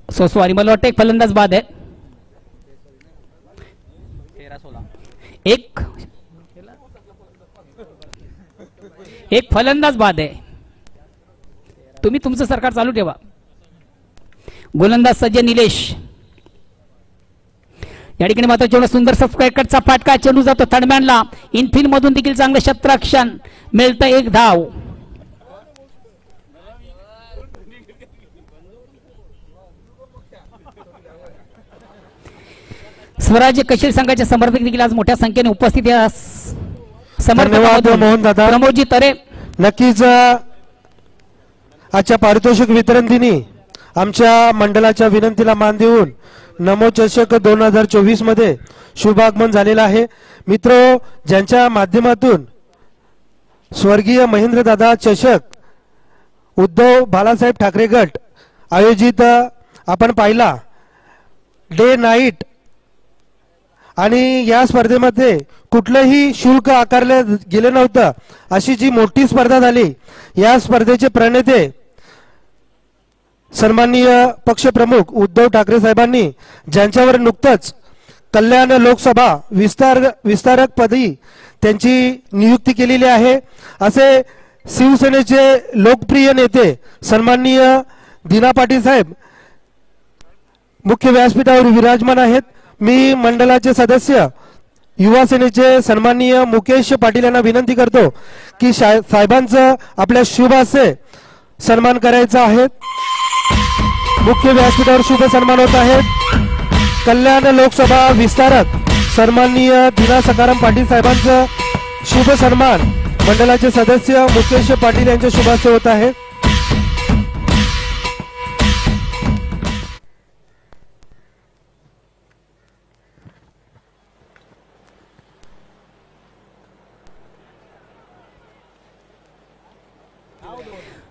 सो सॉरी मला वाटतं एक फलंदाज बाद आहे. 1 फलंदाज बाद आहे. तुम्ही तुमचं सरकार चालू ठेवा. गोलंदाज सज्ज निलेश. या ठिकाणी मात्र जेवढा सुंदर क्रॅकटचा फाटका चेंडू जातो थर्डमॅनला. इनफिल्ड मधून देखील चांगलं क्षेत्ररक्षण मिळतं. 1 धाव. स्वराज्य कशीर संघाचे समर्थक देखील आज मोठ्या संख्येने उपस्थित धन्यवाद मोहन दादा. प्रमोदजी तरे. नक्कीच आजच्या पारितोषिक वितरण दिनी आमच्या मंडळाच्या विनंतीला मान देऊन नमो चषक 2024 मध्ये शुभागमन झालेलं आहे. मित्र, ज्यांच्या माध्यमातून स्वर्गीय महेंद्रदादा चषक उद्धव बाळासाहेब ठाकरे गट आयोजित आपण पाहिला डे नाईट, आणि या स्पर्धेमध्ये कुठलंही शुल्क आकारले गेले नव्हतं. अशी जी मोठी स्पर्धा झाली, या स्पर्धेचे प्रणेते सन्माननीय पक्षप्रमुख उद्धव ठाकरे साहेबांनी, ज्यांच्यावर नुकतंच कल्याण लोकसभा विस्तारक पदी त्यांची नियुक्ती केलेली आहे, असे शिवसेनेचे लोकप्रिय नेते सन्माननीय दिना पाटील साहेब मुख्य व्यासपीठावर विराजमान आहेत. मी मंडळाचे सदस्य युवा सेनेचे सन्माननीय मुकेश पाटील यांना विनंती करतो की साहेबांचं आपल्या शुभ हस्ते सन्मान करायचा आहे. मुख्य व्यासपीठावर शुभ सन्मान होत आहेत. कल्याण लोकसभा विस्तारक सन्माननीय दिना सकाराम पाटील साहेबांचं शुभ सन्मान मंडळाचे सदस्य मुकेश पाटील यांच्या शुभ हस्ते होत आहे.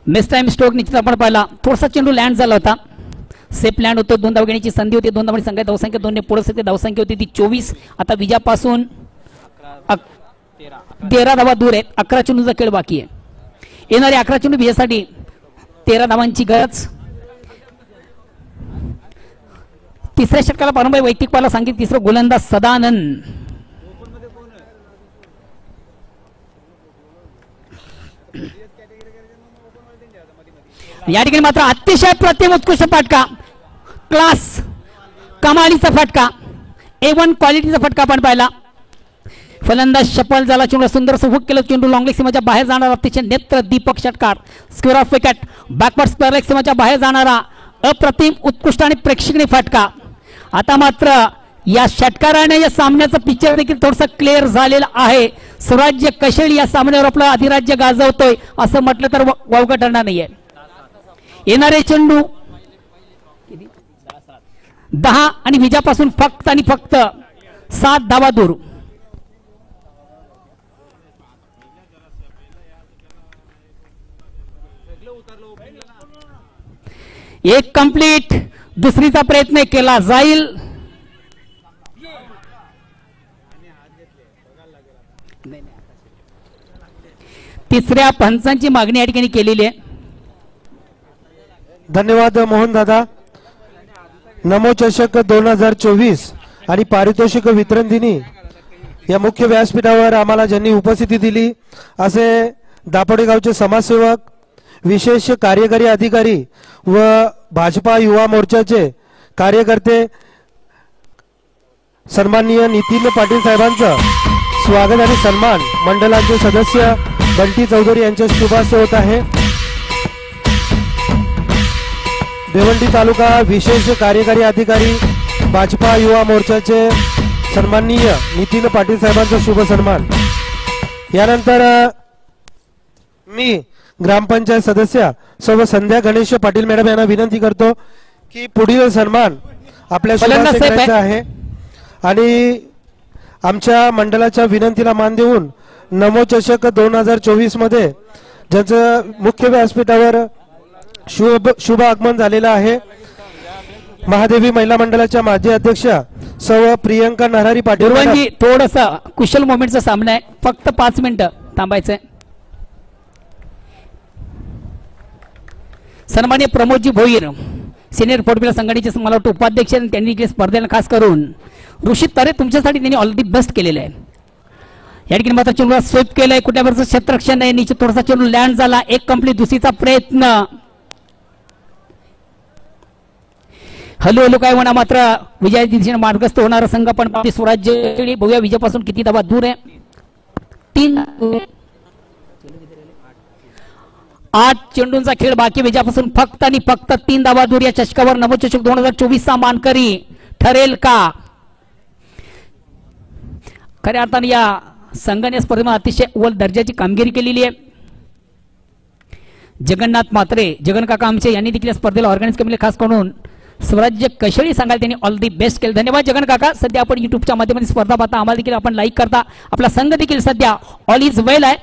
मिस टाइम स्ट्रोक निश्चित आपण पाहिला. थोडासा चेंडू लँड झाला होता. सेफ लँड होतो. 2 धाव घेण्याची संधी होती. 2 धावांनी संघात धावसंख्या 2 ने पुढे सगळी धावसंख्या होती ती 24. आता विजयापासून 13 धावा दूर आहेत. 11 चेंडूचा खेळ बाकी आहे. येणारे 11 चेंडू विजयासाठी 13 धावांची गरज. तिसऱ्या षटकाला प्रारंभ. वैयक्तिक पाला सांगितलं. तिसरं गोलंदाज सदानंद. या ठिकाणी मात्र अतिशय प्रतिम उत्कृष्ट फटका, क्लास, कमालीचा फटका, A1 क्वालिटीचा फटका आपण पाहिला. फलंदाज शपल झाला. चेंडू सुंदर हुक केलं. चेंडू लॉंग लेग सीमाच्या बाहेर जाणारा अतिशय नेत्र दीपक षटकार. Square off wicket. Backward square leg सीमाच्या बाहेर जाणारा अप्रतिम उत्कृष्ट आणि प्रेक्षणीय फटका. आता मात्र या षटकाराने या सामन्याचं पिक्चर देखील थोडंसं क्लिअर झालेलं आहे. स्वराज्य कशेळ या सामन्यावर आपलं अधिराज्य गाजवतोय असं म्हटलं तर वावगं ठरणार नाहीये. येणारे चेंडू 10 आणि विजयापासून फक्त आणि फक्त 7 धावा दूर. एक कंप्लीट. दुसरीचा प्रयत्न केला जाईल. तिसऱ्या पंचांची मागणी या ठिकाणी केलेली आहे. धन्यवाद मोहन दादा. नमो चषक 2024 आणि पारितोषिक वितरण दिनी या मुख्य व्यासपीठावर आम्हाला ज्यांनी उपस्थिती दिली असे दापोडे गावचे समाजसेवक, विशेष कार्यकारी अधिकारी व भाजपा युवा मोर्चाचे कार्यकर्ते सन्माननीय नितीन पाटील साहेबांचं स्वागत आणि सन्मान मंडळाचे सदस्य बंटी चौधरी यांच्या शुभ हस्ते होत आहे. भिवंडी तालुका विशेष कार्यकारी अधिकारी भाजपा युवा मोर्चाचे सन्माननीय नितीन पाटील साहेबांचा शुभ सन्मान. यानंतर मी ग्रामपंचायत सदस्य सर्व संध्या गणेश पाटील मॅडम यांना विनंती करतो की पुढील सन्मान आपल्या शुभ हस्ते करायचा आहे. आणि आमच्या मंडळाच्या विनंतीला मान देऊन नमो चषक 2024 मध्ये ज्यांचं मुख्य व्यासपीठावर शुभ आगमन झालेलं आहे, महादेवी महिला मंडळाच्या माजी अध्यक्षा सौ प्रियंका नरहरी पाटील. दुर्वांजी थोडस कुशल मोमेंटचा सामना आहे, फक्त 5 मिनिटं थांबायचंय. सन्माननीय प्रमोदजी भोईर सिनियर फुटबॉल संघटनेचे मला वाटतं उपाध्यक्ष, त्यांनी देखील स्पर्धेला खास करून ऋषी तरे तुमच्यासाठी त्यांनी ऑल दी बेस्ट केलेलं आहे. या ठिकाणी मात्र चेंडूला स्वीप केलंय, कुठल्या प्रकारचं क्षेत्ररक्षण आहे, निश्चित थोडासा चेंडू लँड झाला, एक कंप्लीट, दुसरीचा प्रयत्न. हॅलो काय म्हणा, मात्र विजया दिशेने मार्गस्थ होणारा संघ पण स्वराज्य बघूया विजयापासून किती धावा दूर आहे. 8 चेंडूंचा खेळ बाकी, विजयापासून फक्त आणि फक्त 3 धावा दूर. या चषकावर नवचषक 2024 चा मानकरी ठरेल का? खऱ्या अर्थाने या संघाने स्पर्धेमध्ये अतिशय अव्वल दर्जाची कामगिरी केलेली आहे. जगन्नाथ म्हात्रे, जगन काका आमचे यांनी देखील स्पर्धेला ऑर्गनाइज केलेले, खास करून स्वराज्य कशेळी सांगाल त्यांनी ऑल दी बेस्ट केलं. धन्यवाद जगन काका. सध्या आपण युट्यूबच्या माध्यमातून स्पर्धा पाहता, आम्हाला देखील आपण लाईक करता. आपला संघ देखील सध्या ऑल इज वेल आहे.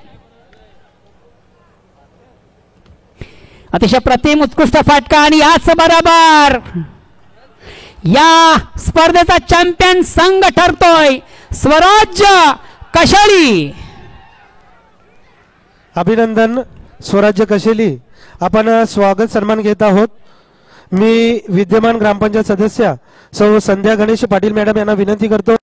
अतिशय प्रतिम उत्कृष्ट फाटका आणि याच बरोबर या स्पर्धेचा चॅम्पियन संघ ठरतोय स्वराज्य कशाळी. अभिनंदन स्वराज्य कशेली. आपण स्वागत सन्मान घेत आहोत. मी विद्यमान ग्रामपंचायत सदस्य सौ संध्या गणेश पाटील मॅडम यांना विनंती करतो